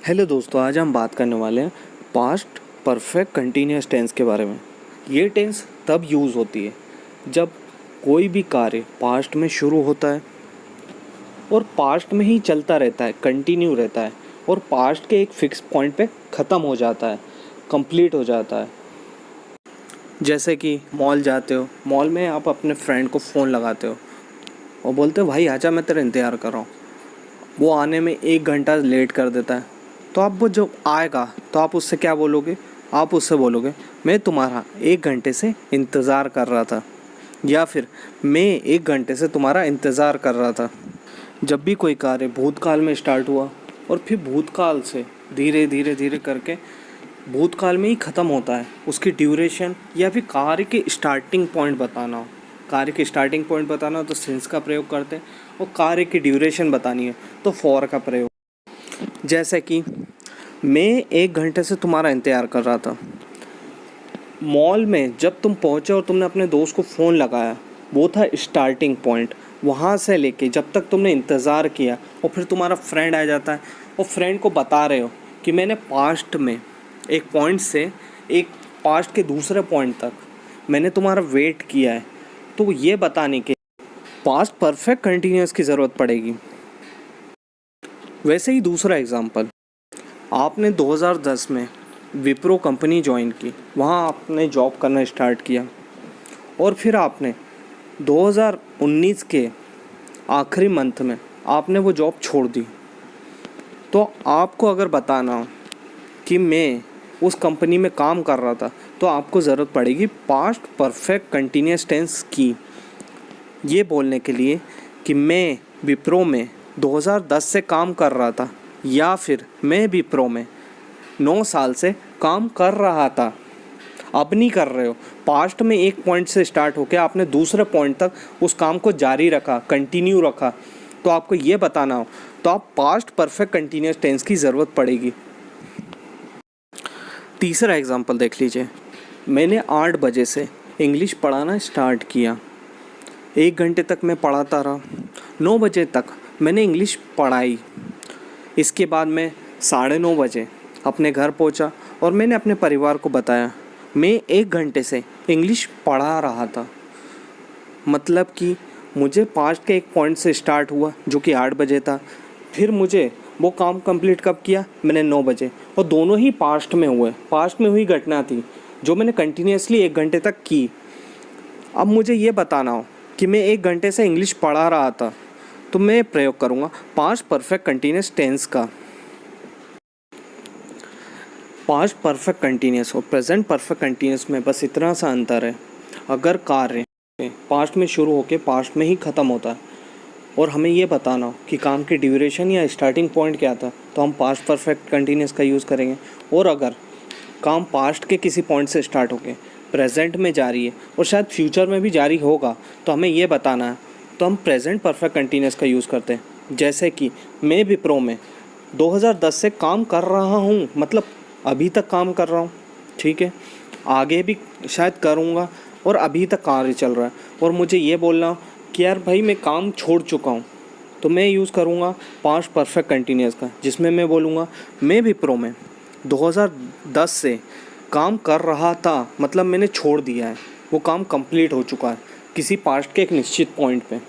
Hello दोस्तों, आज हम बात करने वाले हैं पास्ट परफेक्ट कंटिन्यूस टेंस के बारे में। ये टेंस तब यूज़ होती है जब कोई भी कार्य पास्ट में शुरू होता है और पास्ट में ही चलता रहता है, कंटिन्यू रहता है और पास्ट के एक फिक्स पॉइंट पे ख़त्म हो जाता है, कंप्लीट हो जाता है। जैसे कि मॉल जाते हो, मॉल में आप अपने फ्रेंड को फ़ोन लगाते हो और बोलते हो भाई आजा, मैं तेरा इंतज़ार कर रहा हूँ। वो आने में 1 घंटा लेट कर देता है, तो आप वो जब आएगा तो आप उससे क्या बोलोगे? आप उससे बोलोगे मैं तुम्हारा 1 घंटे से इंतज़ार कर रहा था, या फिर मैं 1 घंटे से तुम्हारा इंतज़ार कर रहा था। जब भी कोई कार्य भूतकाल में स्टार्ट हुआ और फिर भूतकाल से धीरे धीरे धीरे करके भूतकाल में ही ख़त्म होता है, उसकी ड्यूरेशन या फिर कार्य के स्टार्टिंग पॉइंट बताना हो, कार्य के स्टार्टिंग पॉइंट बताना हो तो सिंस का प्रयोग करते हैं, और कार्य की ड्यूरेशन बतानी है तो फॉर का प्रयोग। जैसे कि मैं 1 घंटे से तुम्हारा इंतज़ार कर रहा था। मॉल में जब तुम पहुंचे और तुमने अपने दोस्त को फ़ोन लगाया, वो था स्टार्टिंग पॉइंट। वहाँ से लेके जब तक तुमने इंतज़ार किया और फिर तुम्हारा फ्रेंड आ जाता है और फ्रेंड को बता रहे हो कि मैंने पास्ट में एक पॉइंट से एक पास्ट के दूसरे पॉइंट तक मैंने तुम्हारा वेट किया है, तो ये बताने के पास्ट परफेक्ट कंटिन्यूस की ज़रूरत पड़ेगी। वैसे ही दूसरा एग्जांपल, आपने 2010 में विप्रो कंपनी ज्वाइन की, वहाँ आपने जॉब करना स्टार्ट किया और फिर आपने 2019 के आखिरी मंथ में आपने वो जॉब छोड़ दी। तो आपको अगर बताना हो कि मैं उस कंपनी में काम कर रहा था, तो आपको ज़रूरत पड़ेगी पास्ट परफेक्ट कंटिन्यूस टेंस की, ये बोलने के लिए कि मैं विप्रो में 2010 से काम कर रहा था, या फिर मैं विप्रो में 9 साल से काम कर रहा था। अब नहीं कर रहे हो, पास्ट में एक पॉइंट से स्टार्ट होकर आपने दूसरे पॉइंट तक उस काम को जारी रखा, कंटिन्यू रखा, तो आपको ये बताना हो तो आप पास्ट परफेक्ट कंटिन्यूस टेंस की ज़रूरत पड़ेगी। तीसरा एग्जांपल देख लीजिए, मैंने 8 बजे से इंग्लिश पढ़ाना स्टार्ट किया, 1 घंटे तक मैं पढ़ाता रहा, 9 बजे तक मैंने इंग्लिश पढ़ाई। इसके बाद मैं 9:30 बजे अपने घर पहुंचा और मैंने अपने परिवार को बताया मैं 1 घंटे से इंग्लिश पढ़ा रहा था। मतलब कि मुझे पास्ट के एक पॉइंट से स्टार्ट हुआ जो कि 8 बजे था, फिर मुझे वो काम कंप्लीट कब किया? मैंने 9 बजे, और दोनों ही पास्ट में हुए, पास्ट में हुई घटना थी जो मैंने कंटिन्यूसली 1 घंटे तक की। अब मुझे ये बताना हो कि मैं 1 घंटे से इंग्लिश पढ़ा रहा था, तो मैं प्रयोग करूँगा पास्ट परफेक्ट कंटिन्यूस टेंस का। पास्ट परफेक्ट कंटिन्यूस और प्रेजेंट परफेक्ट कंटिन्यूस में बस इतना सा अंतर है, अगर कार्य पास्ट में शुरू होकर पास्ट में ही ख़त्म होता है और हमें ये बताना हो कि काम की ड्यूरेशन या स्टार्टिंग पॉइंट क्या था, तो हम पास्ट परफेक्ट कंटिन्यूस का यूज़ करेंगे। और अगर काम पास्ट के किसी पॉइंट से स्टार्ट होकर प्रेजेंट में जारी है और शायद फ्यूचर में भी जारी होगा, तो हमें ये बताना है, तो हम प्रेजेंट परफेक्ट कंटिन्यूस का यूज़ करते हैं। जैसे कि मैं विप्रो में 2010 से काम कर रहा हूँ, मतलब अभी तक काम कर रहा हूँ, ठीक है, आगे भी शायद करूँगा, और अभी तक कार्य चल रहा है। और मुझे ये बोलना हो कि यार भाई मैं काम छोड़ चुका हूँ, तो मैं यूज़ करूँगा पास्ट परफेक्ट कंटिन्यूस का, जिसमें मैं बोलूँगा मैं विप्रो में 2010 से काम कर रहा था, मतलब मैंने छोड़ दिया है, वो काम कंप्लीट हो चुका है किसी पास्ट के एक निश्चित पॉइंट पे।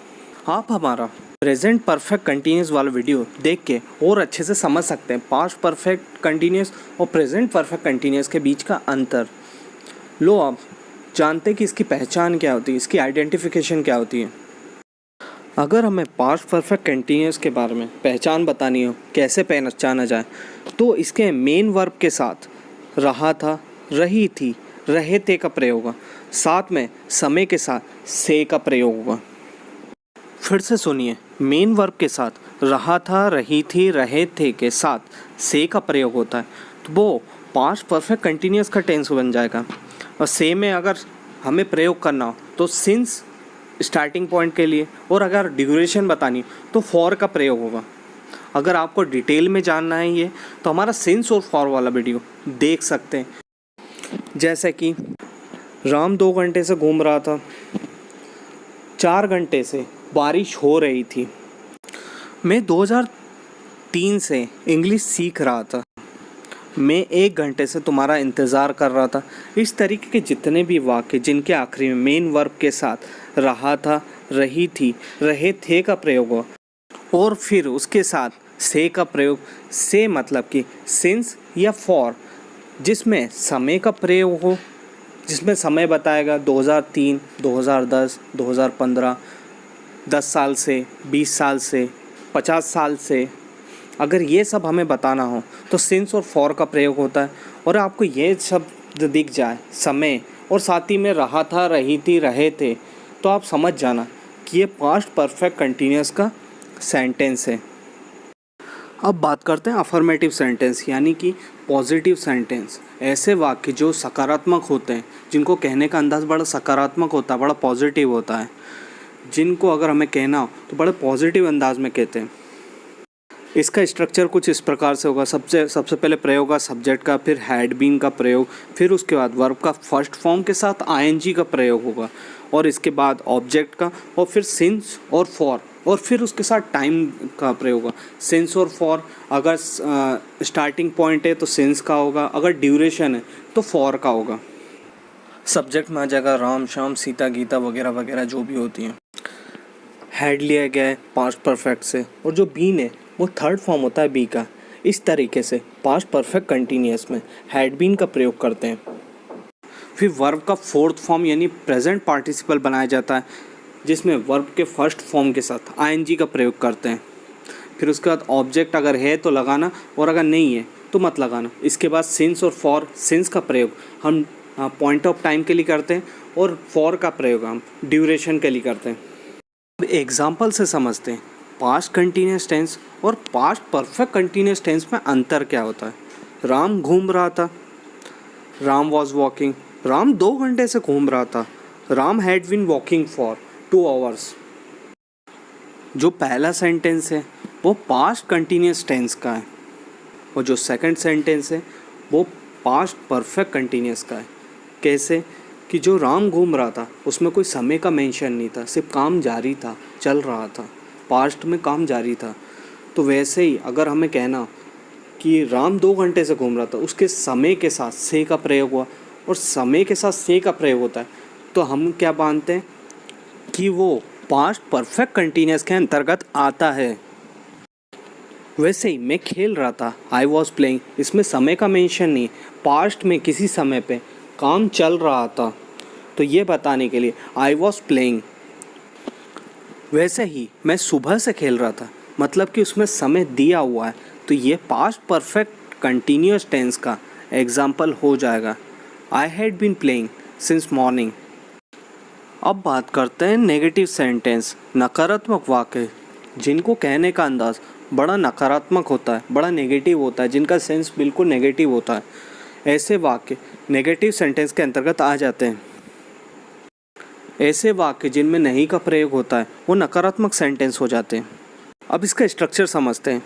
आप हमारा प्रेजेंट परफेक्ट कंटिन्यूस वाला वीडियो देख के और अच्छे से समझ सकते हैं पास्ट परफेक्ट कंटिन्यूस और प्रेजेंट परफेक्ट कंटिन्यूस के बीच का अंतर। लो आप जानते हैं कि इसकी पहचान क्या होती है, इसकी आइडेंटिफिकेशन क्या होती है। अगर हमें पास्ट परफेक्ट कंटिन्यूस के बारे में पहचान बतानी हो, कैसे पहचाना जाए, तो इसके मेन वर्ब के साथ रहा था, रही थी, रहे थे का प्रयोग होगा, साथ में समय के साथ से का प्रयोग होगा। फिर से सुनिए, मेन वर्ब के साथ रहा था, रही थी, रहे थे के साथ से का प्रयोग होता है, तो वो पास्ट परफेक्ट कंटिन्यूस का टेंस बन जाएगा। और से में अगर हमें प्रयोग करना हो तो सिंस स्टार्टिंग पॉइंट के लिए, और अगर ड्यूरेशन बतानी तो फॉर का प्रयोग होगा। अगर आपको डिटेल में जानना है ये, तो हमारा सिंस और फॉर वाला वीडियो देख सकते हैं। जैसे कि राम 2 घंटे से घूम रहा था, 4 घंटे से बारिश हो रही थी। मैं 3 से इंग्लिश सीख रहा था। मैं 1 घंटे से तुम्हारा इंतज़ार कर रहा था। इस तरीके के जितने भी वाक्य जिनके आखिरी में मेन वर्ब के साथ रहा था, रही थी, रहे थे का प्रयोग हो और फिर उसके साथ से का प्रयोग, से मतलब कि सिंस या फॉर, जिसमें समय का प्रयोग हो, जिसमें समय बताएगा 2003, 2010, 2015, 10 साल से, 20 साल से, 50 साल से। अगर ये सब हमें बताना हो तो सिंस और फॉर का प्रयोग होता है। और आपको ये शब्द दिख जाए समय और साथ ही में रहा था, रही थी, रहे थे, तो आप समझ जाना कि ये पास्ट परफेक्ट कंटिन्यूअस का सेंटेंस है। अब बात करते हैं अफर्मेटिव सेंटेंस यानी कि पॉजिटिव सेंटेंस। ऐसे वाक्य जो सकारात्मक होते हैं, जिनको कहने का अंदाज़ बड़ा सकारात्मक होता है, बड़ा पॉजिटिव होता है, जिनको अगर हमें कहना हो तो बड़े पॉजिटिव अंदाज में कहते हैं। इसका स्ट्रक्चर कुछ इस प्रकार से होगा। सबसे पहले प्रयोग का सब्जेक्ट का, फिर हैड बीन का प्रयोग, फिर उसके बाद वर्ब का फर्स्ट फॉर्म के साथ आईएनजी का प्रयोग होगा, और इसके बाद ऑब्जेक्ट का, और फिर सिंस और फॉर, और फिर उसके साथ टाइम का प्रयोग होगा। सिंस और फॉर अगर स्टार्टिंग पॉइंट है तो सिंस का होगा, अगर ड्यूरेशन है तो फॉर का होगा। सब्जेक्ट में आ जाएगा राम, श्याम, सीता, गीता वगैरह वगैरह जो भी होती हैं। हैड लिया गया है पास्ट परफेक्ट से, और जो बीन है वो थर्ड फॉर्म होता है बी का। इस तरीके से पास्ट परफेक्ट कंटिन्यूअस में हैड बीन का प्रयोग करते हैं। फिर वर्ब का फोर्थ फॉर्म यानी प्रेजेंट पार्टिसिपल बनाया जाता है, जिसमें वर्ब के फर्स्ट फॉर्म के साथ आईएनजी का प्रयोग करते हैं। फिर उसके बाद ऑब्जेक्ट अगर है तो लगाना, और अगर नहीं है तो मत लगाना। इसके बाद सिंस और फॉर, सिंस का प्रयोग हम पॉइंट ऑफ टाइम के लिए करते हैं, और फॉर का प्रयोग हम ड्यूरेशन के लिए करते हैं। अब एग्जाम्पल से समझते हैं पास्ट कंटिन्यूअस टेंस और पास्ट परफेक्ट कंटिन्यूअस टेंस में अंतर क्या होता है। राम घूम रहा था, राम वॉज वॉकिंग, राम 2 घंटे से घूम रहा था। Ram had been walking for 2 hours. जो पहला सेंटेंस है वो पास्ट कंटिन्यूअस टेंस का है, और जो सेकंड सेंटेंस है वो पास्ट परफेक्ट कंटिन्यूअस का है। कैसे कि जो राम घूम रहा था उसमें कोई समय का मेंशन नहीं था, सिर्फ काम जारी था, चल रहा था, पास्ट में काम जारी था। तो वैसे ही अगर हमें कहना कि राम 2 घंटे से घूम रहा था, उसके समय के साथ से का प्रयोग हुआ, और समय के साथ से का प्रयोग होता है, तो हम क्या मानते हैं कि वो पास्ट परफेक्ट कंटिन्यूअस के अंतर्गत आता है। वैसे ही मैं खेल रहा था, आई वॉज प्लेइंग, इसमें समय का मेंशन नहीं, पास्ट में किसी समय पे काम चल रहा था, तो ये बताने के लिए आई वॉज प्लेइंग। वैसे ही मैं सुबह से खेल रहा था, मतलब कि उसमें समय दिया हुआ है, तो ये पास्ट परफेक्ट कंटिन्यूअस टेंस का एग्जाम्पल हो जाएगा। I had been playing since morning. अब बात करते हैं नेगेटिव सेंटेंस, नकारात्मक वाक्य जिनको कहने का अंदाज़ बड़ा नकारात्मक होता है, बड़ा नेगेटिव होता है, जिनका सेंस बिल्कुल नेगेटिव होता है। ऐसे वाक्य नेगेटिव सेंटेंस के अंतर्गत आ जाते हैं। ऐसे वाक्य जिनमें नहीं का प्रयोग होता है वो नकारात्मक सेंटेंस हो जाते हैं। अब इसका स्ट्रक्चर समझते हैं।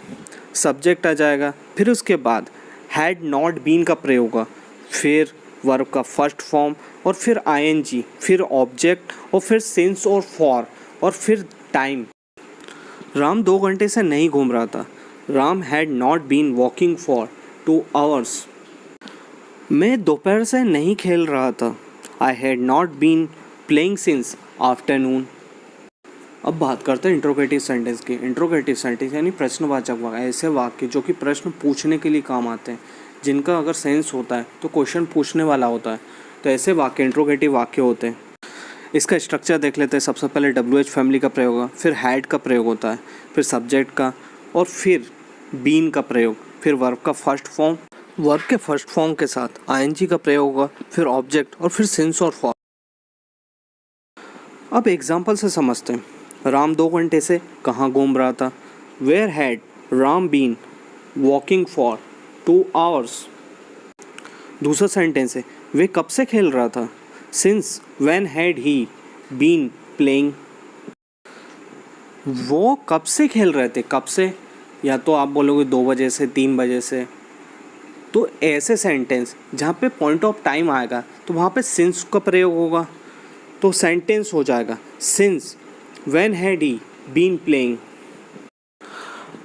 सब्जेक्ट आ जाएगा, फिर उसके बाद हैड नॉट बीन का प्रयोग होगा, फिर वर्ब का फर्स्ट फॉर्म, और फिर आईएनजी, फिर ऑब्जेक्ट, और फिर सिंस और फॉर, और फिर टाइम। राम 2 घंटे से नहीं घूम रहा था। Ram had not been walking for 2 hours. मैं दोपहर से नहीं खेल रहा था। I had not been playing since afternoon. अब बात करते हैं इंट्रोगेटिव सेंटेंस की। इंट्रोगेटिव सेंटेंस यानी प्रश्नवाचक वाक्य, ऐसे वाक्य जो कि प्रश्न पूछने के लिए काम आते हैं, जिनका अगर सेंस होता है तो क्वेश्चन पूछने वाला होता है, तो ऐसे वाक्य इंट्रोगेटिव वाक्य होते हैं। इसका स्ट्रक्चर देख लेते हैं। सबसे पहले WH फैमिली का प्रयोग होगा, फिर हैड का प्रयोग होता है, फिर सब्जेक्ट का, और फिर बीन का प्रयोग, फिर वर्ब का फर्स्ट फॉर्म, वर्ब के फर्स्ट फॉर्म के साथ आईएनजी का प्रयोग होगा, फिर ऑब्जेक्ट, और फिर सिंस और फॉर। अब एग्जाम्पल से समझते हैं। राम 2 घंटे से कहाँ घूम रहा था। Where had Ram been walking for 2 hours. दूसरा सेंटेंस है, वे कब से खेल रहा था। Since when had he been playing. वो कब से खेल रहे थे, कब से, या तो आप बोलोगे 2 बजे से, 3 बजे से। तो ऐसे सेंटेंस जहाँ पे पॉइंट ऑफ टाइम आएगा तो वहाँ पे सिंस का प्रयोग होगा, तो सेंटेंस हो जाएगा since when had he been playing.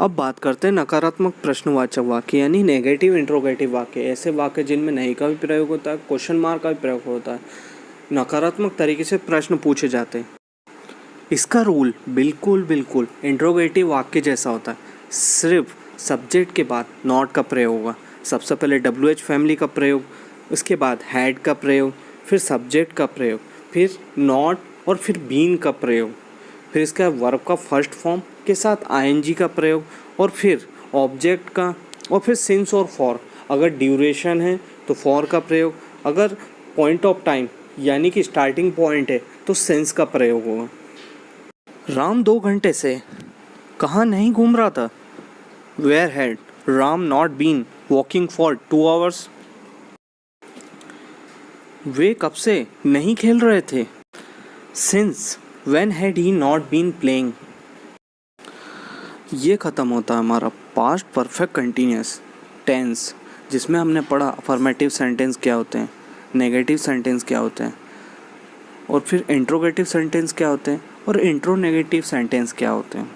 अब बात करते हैं नकारात्मक प्रश्नवाचक वाक्य यानी नेगेटिव इंट्रोगेटिव वाक्य। ऐसे वाक्य जिनमें नहीं का भी प्रयोग होता है, क्वेश्चन मार्क का भी प्रयोग होता है, नकारात्मक तरीके से प्रश्न पूछे जाते हैं। इसका रूल बिल्कुल इंट्रोगेटिव वाक्य जैसा होता है। सिर्फ सब्जेक्ट के बाद नॉट का प्रयोग होगा। सबसे पहले WH फैमिली का प्रयोग, उसके बाद हैड का प्रयोग, फिर सब्जेक्ट का प्रयोग, फिर नॉट और फिर बीन का प्रयोग, फिर इसका वर्ब का फर्स्ट फॉर्म के साथ ING का प्रयोग, और फिर ऑब्जेक्ट का, और फिर सिंस और फॉर। अगर ड्यूरेशन है तो फॉर का प्रयोग, अगर पॉइंट ऑफ टाइम यानी कि स्टार्टिंग पॉइंट है तो सिंस का प्रयोग होगा। राम 2 घंटे से कहाँ नहीं घूम रहा था? Where had Ram not been walking for 2 hours? वे कब से नहीं खेल रहे थे? Since when had he not been playing? ये ख़त्म होता है हमारा पास्ट परफेक्ट कंटिन्यूस टेंस, जिसमें हमने पढ़ा अफर्मेटिव सेंटेंस क्या होते हैं, नेगेटिव सेंटेंस क्या होते हैं, और फिर इंट्रोगेटिव सेंटेंस क्या होते हैं, और इंट्रोनेगेटिव सेंटेंस क्या होते हैं।